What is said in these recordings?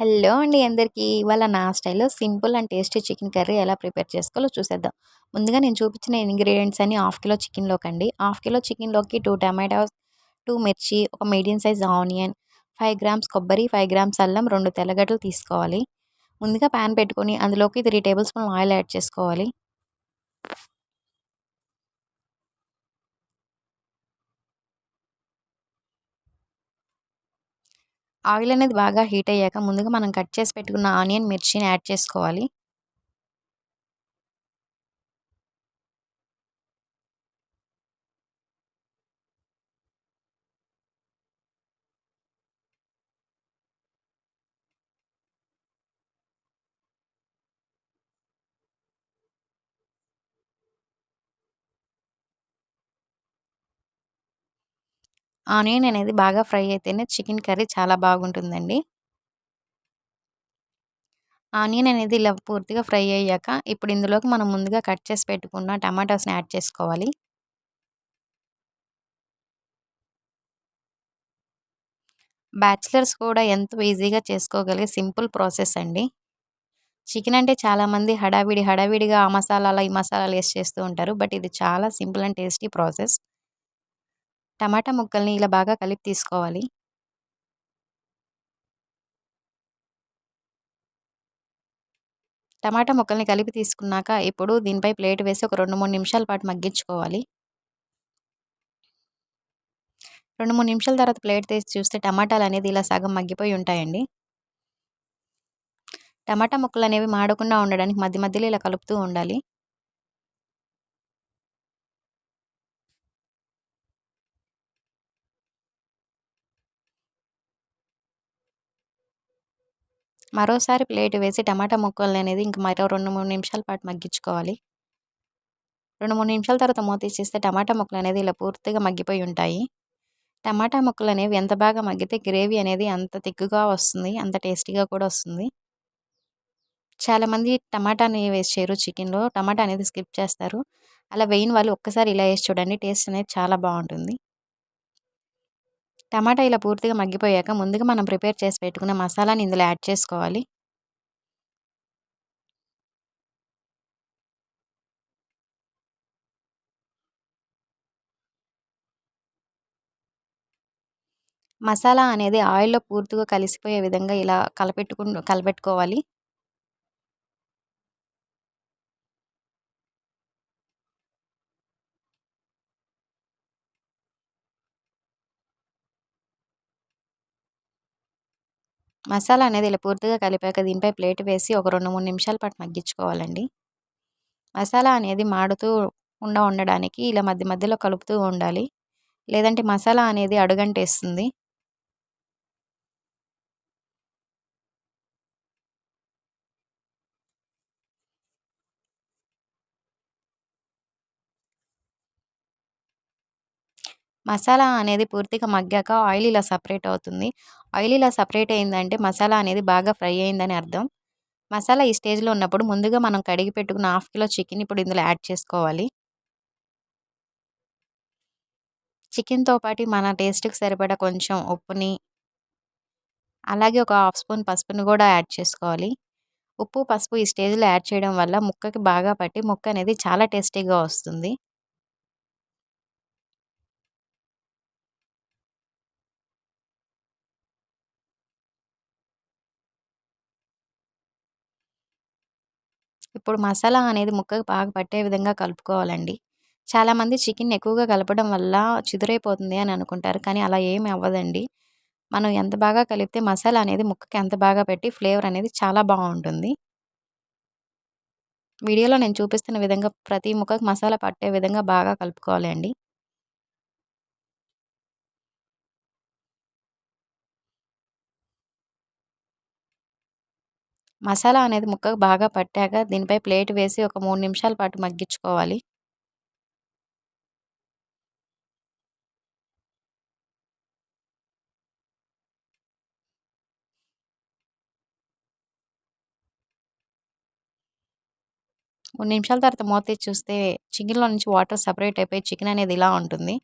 Hello అండి అందరికీ. ఇవాళ నా స్టైల్‌లో simple and tasty chicken curry ఎలా ప్రిపేర్ చేసుకోవాలో చూసేద్దాం. ముందుగా నేను చూపించిన ఇంగ్రీడియెంట్స్ అన్నీ హాఫ్ కిలో చికెన్‌లోకండి. హాఫ్ కిలో చికెన్‌లోకి 2 టమాటోస్, 2 మిర్చి, ఒక మీడియం సైజ్ ఆనియన్, 5 గ్రామ్స్ కొబ్బరి, 5 గ్రామ్స్ అల్లం, 2 తెల్లగడ్డలు తీసుకోవాలి. ముందుగా పాన్ పెట్టుకొని అందులోకి 3 టేబుల్ స్పూన్ ఆయిల్ యాడ్ చేసుకోవాలి. ఆయిల్ అనేది బాగా హీట్ అయ్యాక ముందుగా మనం కట్ చేసి పెట్టుకున్న ఆనియన్, మిర్చిని యాడ్ చేసుకోవాలి. ఆనియన్ అనేది బాగా ఫ్రై అయితేనే చికెన్ కర్రీ చాలా బాగుంటుందండి. ఆనియన్ అనేది ఇలా పూర్తిగా ఫ్రై అయ్యాక, ఇప్పుడు ఇందులోకి మనం ముందుగా కట్ చేసి పెట్టుకున్న టమాటాస్‌ని యాడ్ చేసుకోవాలి. బ్యాచిలర్స్ కూడా ఎంతో ఈజీగా చేసుకోగలిగే సింపుల్ ప్రాసెస్ అండి. చికెన్ అంటే చాలామంది హడావిడిగా ఆ మసాలాలు, ఈ మసాలాలు ఏసి చేస్తూ ఉంటారు. బట్ ఇది చాలా సింపుల్ అండ్ టేస్టీ ప్రాసెస్. టమాటా ముక్కల్ని ఇలా బాగా కలిపి తీసుకోవాలి. టమాటా ముక్కల్ని కలిపి తీసుకున్నాక, ఇప్పుడు దీనిపై ప్లేట్ వేసి ఒక 2, 3 నిమిషాల పాటు మగ్గించుకోవాలి. 2, 3 నిమిషాల తర్వాత ప్లేట్ తీసి చూస్తే టమాటాలనేది ఇలా సగం మగ్గిపోయి ఉంటాయండి. టమాటా ముక్కలనేవి మాడకుండా ఉండడానికి మధ్య మధ్యలో ఇలా కలుపుతూ ఉండాలి. మరోసారి ప్లేట్ వేసి టమాటా ముక్కలనేది ఇంక మరో 2, 3 నిమిషాల పాటు మగ్గించుకోవాలి. 2, 3 నిమిషాల తర్వాత మూత తీసేస్తే టమాటా ముక్కలనేది ఇలా పూర్తిగా మగ్గిపోయి ఉంటాయి. టమాటా ముక్కలనేవి ఎంత బాగా మగ్గితే గ్రేవీ అనేది అంత తిక్కుగా వస్తుంది. అంత టేస్టీగా కూడా వస్తుంది. చాలామంది టమాటాని వేసి చేయరు చికెన్‌లో. టమాటా అనేది స్కిప్ చేస్తారు. అలా వేయని వాళ్ళు ఒక్కసారి ఇలా ఏసి చూడండి. టేస్ట్ అనేది చాలా బావుంటుంది. టమాటా ఇలా పూర్తిగా మగ్గిపోయాక ముందుగా మనం ప్రిపేర్ చేసి పెట్టుకున్న మసాలాని ఇందులో యాడ్ చేసుకోవాలి. మసాలా అనేది ఆయిల్‌లో పూర్తిగా కలిసిపోయే విధంగా ఇలా కలపెట్టుకోవాలి. మసాలా అనేది ఇలా పూర్తిగా కలిపాక దీనిపై ప్లేట్ వేసి ఒక 2, 3 నిమిషాల పాటు మగ్గించుకోవాలండి. మసాలా అనేది మాడుతూ ఉండడానికి ఇలా మధ్య మధ్యలో కలుపుతూ ఉండాలి. లేదంటే మసాలా అనేది అడుగంటేస్తుంది. మసాలా అనేది పూర్తిగా మగ్గాక ఆయిల్ ఇలా సెపరేట్ అవుతుంది. ఆయిల్ ఇలా సెపరేట్ అయిందంటే మసాలా అనేది బాగా ఫ్రై అయిందని అర్థం. మసాలా ఈ స్టేజ్‌లో ఉన్నప్పుడు ముందుగా మనం కడిగి పెట్టుకున్న హాఫ్ కిలో చికెన్ ఇప్పుడు ఇందులో యాడ్ చేసుకోవాలి. చికెన్‌తో పాటు మన టేస్ట్‌కి సరిపడా కొంచెం ఉప్పుని, అలాగే ఒక హాఫ్ స్పూన్ పసుపుని గూడా యాడ్ చేసుకోవాలి. ఉప్పు, పసుపు ఈ స్టేజ్‌లో యాడ్ చేయడం వల్ల ముక్కకి బాగా పట్టి ముక్క అనేది చాలా టేస్టీగా వస్తుంది. ఇప్పుడు మసాలా అనేది ముక్కకు బాగా పట్టే విధంగా కలుపుకోవాలండి. చాలామంది చికెన్ ఎక్కువగా కలపడం వల్ల చిదురైపోతుంది అని అనుకుంటారు. కానీ అలా ఏమి అవ్వదండి. మనం ఎంత బాగా కలిపితే మసాలా అనేది ముక్కకి అంత బాగా పెట్టి ఫ్లేవర్ అనేది చాలా బావుంటుంది. వీడియోలో నేను చూపిస్తున్న విధంగా ప్రతి ముక్కకి మసాలా పట్టే విధంగా బాగా కలుపుకోవాలి అండి. మసాలా అనేది ముక్కకు బాగా పట్టాక దీనిపై ప్లేట్ వేసి ఒక 3 నిమిషాల పాటు మగ్గించుకోవాలి. కొన్ని నిమిషాల తర్వాత మూత తీసి చూస్తే చికెన్‌లో నుంచి వాటర్ సెపరేట్ అయిపోయి చికెన్ అనేది ఇలా ఉంటుంది.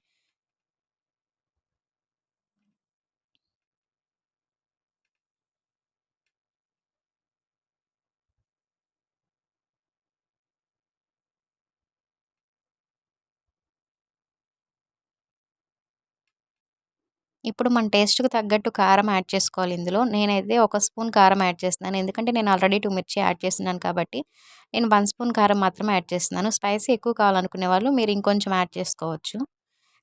ఇప్పుడు మన టేస్ట్‌కి తగ్గట్టు కారం యాడ్ చేసుకోవాలి ఇందులో. నేనైతే ఒక స్పూన్ కారం యాడ్ చేస్తున్నాను. ఎందుకంటే నేను ఆల్రెడీ 2 మిర్చి యాడ్ చేస్తున్నాను కాబట్టి, నేను 1 స్పూన్ కారం మాత్రమే యాడ్ చేస్తున్నాను. స్పైసీ ఎక్కువ కావాలనుకునే వాళ్ళు మీరు ఇంకొంచెం యాడ్ చేసుకోవచ్చు.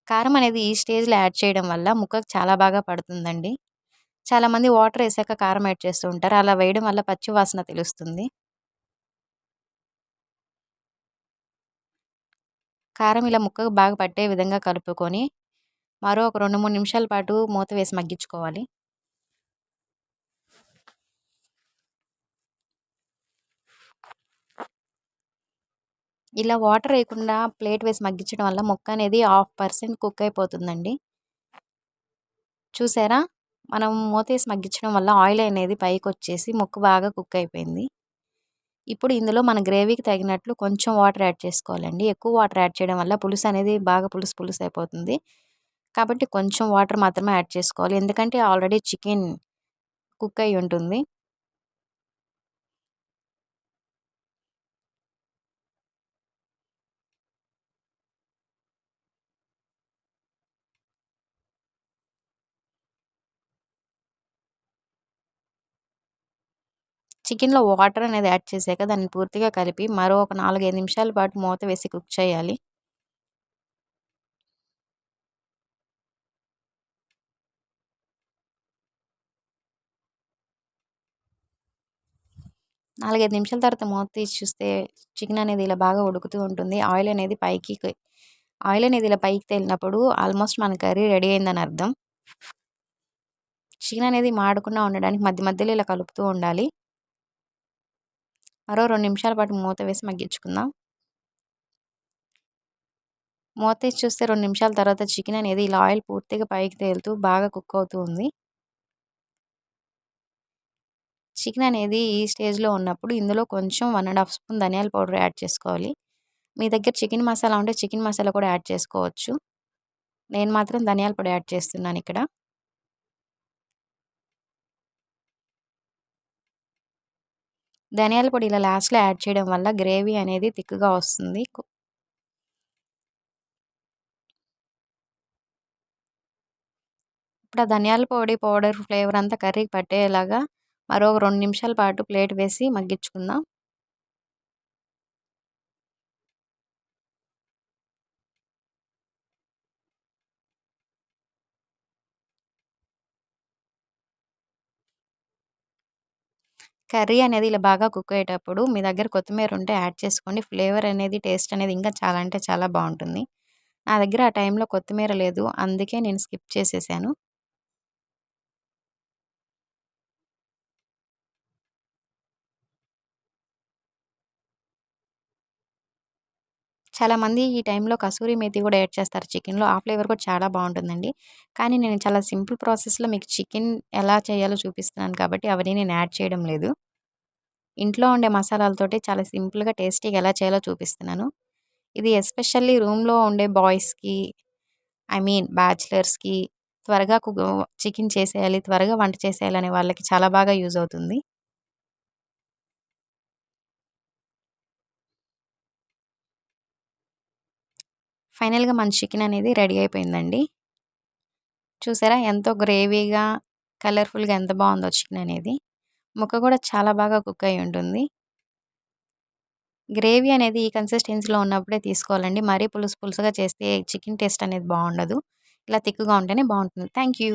కారం అనేది ఈ స్టేజ్‌లో యాడ్ చేయడం వల్ల ముక్కకు చాలా బాగా పడుతుందండి. చాలామంది వాటర్ ఏసాక కారం యాడ్ చేస్తూ ఉంటారు. అలా వేయడం వల్ల పచ్చి వాసన తెలుస్తుంది. కారం ఇలా ముక్కకు బాగా పట్టే విధంగా కలుపుకొని, మరో ఒక 2, 3 నిమిషాల పాటు మూత వేసి మగ్గించుకోవాలి. ఇలా వాటర్ ఏయకుండా ప్లేట్ వేసి మగ్గించడం వల్ల ముక్క అనేది 1/2% కుక్ అయిపోతుందండి. చూసారా? మనం మూతేసి మగ్గించడం వల్ల ఆయిల్ అనేది పైకొచ్చేసి ముక్క బాగా కుక్ అయిపోయింది. ఇప్పుడు ఇందులో మన గ్రేవీకి తగినట్లు కొంచెం వాటర్ యాడ్ చేసుకోవాలండి. ఎక్కువ వాటర్ యాడ్ చేయడం వల్ల పులుసు అనేది బాగా పులుసు పులుసు అయిపోతుంది. కాబట్టి కొంచెం వాటర్ మాత్రమే యాడ్ చేసుకోవాలి. ఎందుకంటే ఆల్రెడీ చికెన్ కుక్ అయ్యి ఉంటుంది. చికెన్‌లో వాటర్ అనేది యాడ్ చేశాక దాన్ని పూర్తిగా కలిపి మరో ఒక 4, 5 నిమిషాల పాటు మూత వేసి కుక్ చేయాలి. 4, 5 నిమిషాల తర్వాత మూత తీసి చూస్తే చికెన్ అనేది ఇలా బాగా ఉడుకుతూ ఉంటుంది. ఆయిల్ అనేది ఇలా పైకి తేలినప్పుడు ఆల్మోస్ట్ మన కర్రీ రెడీ అయిందని అర్థం. చికెన్ అనేది మాడకుండా ఉండడానికి మధ్య మధ్యలో ఇలా కలుపుతూ ఉండాలి. మరో 2 నిమిషాల పాటు మూత వేసి మగ్గించుకుందాం. మూత తీసి చూస్తే 2 నిమిషాల తర్వాత చికెన్ అనేది ఇలా ఆయిల్ పూర్తిగా పైకి తేలుతూ బాగా కుక్ అవుతూ ఉంది. చికెన్ అనేది ఈ స్టేజ్‌లో ఉన్నప్పుడు ఇందులో కొంచెం 1 ½ స్పూన్ ధనియాల పౌడర్ యాడ్ చేసుకోవాలి. మీ దగ్గర చికెన్ మసాలా ఉంటే చికెన్ మసాలా కూడా యాడ్ చేసుకోవచ్చు. నేను మాత్రం ధనియాల పొడి యాడ్ చేస్తున్నానిక్కడ. ధనియాల పొడి ఇలా లాస్ట్‌లో యాడ్ చేయడం వల్ల గ్రేవీ అనేది థిక్‌గా వస్తుంది. ఇప్పుడు ఆ ధనియాల పొడి పౌడర్ ఫ్లేవర్ అంతా కర్రీకి పట్టేలాగా మరో 2 నిమిషాల పాటు ప్లేట్ వేసి మగ్గించుకుందాం. కర్రీ అనేది ఇలా బాగా కుక్ అయ్యేటప్పుడు మీ దగ్గర కొత్తిమీర ఉంటే యాడ్ చేసుకోండి. ఫ్లేవర్ అనేది, టేస్ట్ అనేది ఇంకా చాలా అంటే చాలా బావుంటుంది. నా దగ్గర ఆ టైంలో కొత్తిమీర లేదు. అందుకే నేను స్కిప్ చేసేసాను. చాలామంది ఈ టైంలో కసూరి మేతి కూడా యాడ్ చేస్తారు చికెన్‌లో. ఆ ఫ్లేవర్ కూడా చాలా బావుంటుందండి. కానీ నేను చాలా సింపుల్ ప్రాసెస్‌లో మీకు చికెన్ ఎలా చేయాలో చూపిస్తున్నాను కాబట్టి అవన్నీ నేను యాడ్ చేయడం లేదు. ఇంట్లో ఉండే మసాలాలతోటి చాలా సింపుల్‌గా, టేస్టీగా ఎలా చేయాలో చూపిస్తున్నాను. ఇది ఎస్పెషల్లీ రూమ్‌లో ఉండే బాయ్స్‌కి బ్యాచిలర్స్‌కి త్వరగా చికెన్ చేసేయాలి, త్వరగా వంట చేసేయాలనే వాళ్ళకి చాలా బాగా యూజ్ అవుతుంది. ఫైనల్‌గా మన చికెన్ అనేది రెడీ అయిపోయిందండి. చూసారా ఎంతో గ్రేవీగా, కలర్‌ఫుల్‌గా ఎంత బావుందో చికెన్ అనేది. ముక్క కూడా చాలా బాగా కుక్ అయ్యి ఉంటుంది. గ్రేవీ అనేది ఈ కన్సిస్టెన్సీలో ఉన్నప్పుడే తీసుకోవాలండి. మరీ పులుసు పులుసుగా చేస్తే చికెన్ టేస్ట్ అనేది బావుండదు. ఇలా థిక్‌గా ఉంటేనే బావుంటుంది. Thank you.